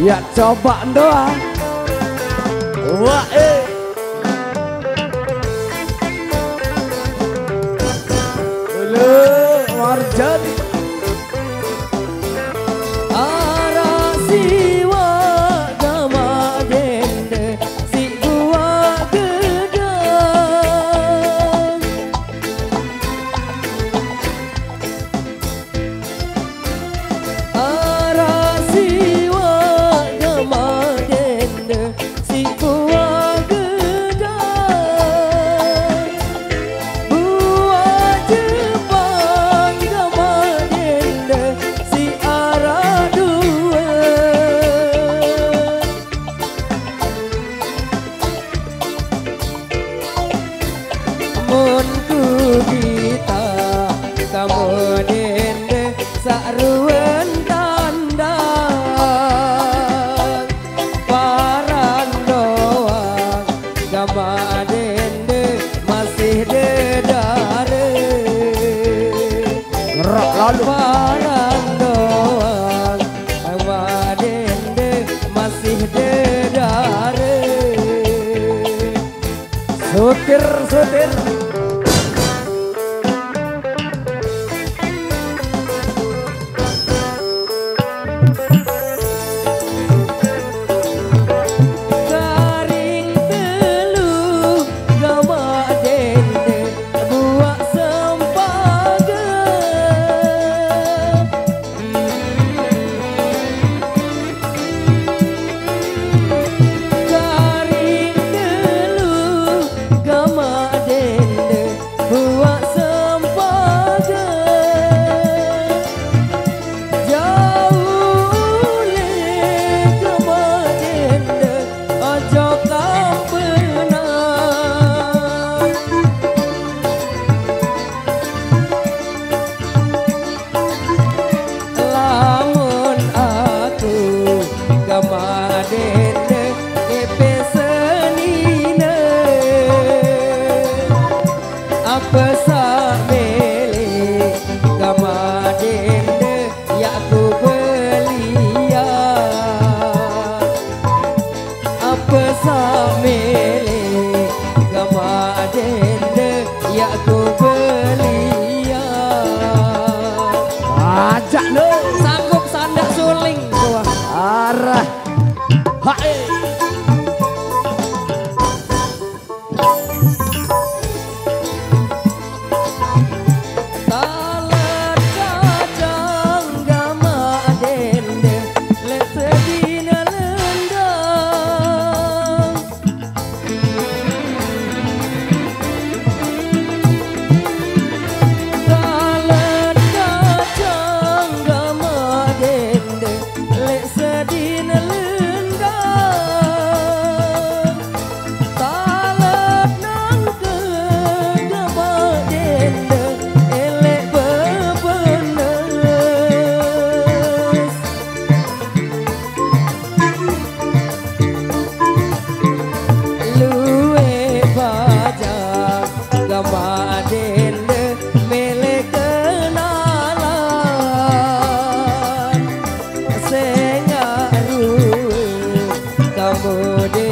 Ya coba doa. Wah Warjati Ara siwa gama dende si gua gedang Ara siwa gama dende si gua gedang Buah Jepang gama dende si ara dua Mun ku kita kamu dende saruan tandang paran doang gama dende masih dedare ngerok lalu paran doang gama dende masih dedare sutir sutir. Garing telu gama dende buah sempaga Garing telu gama dende buah sempaga Jauh kamu di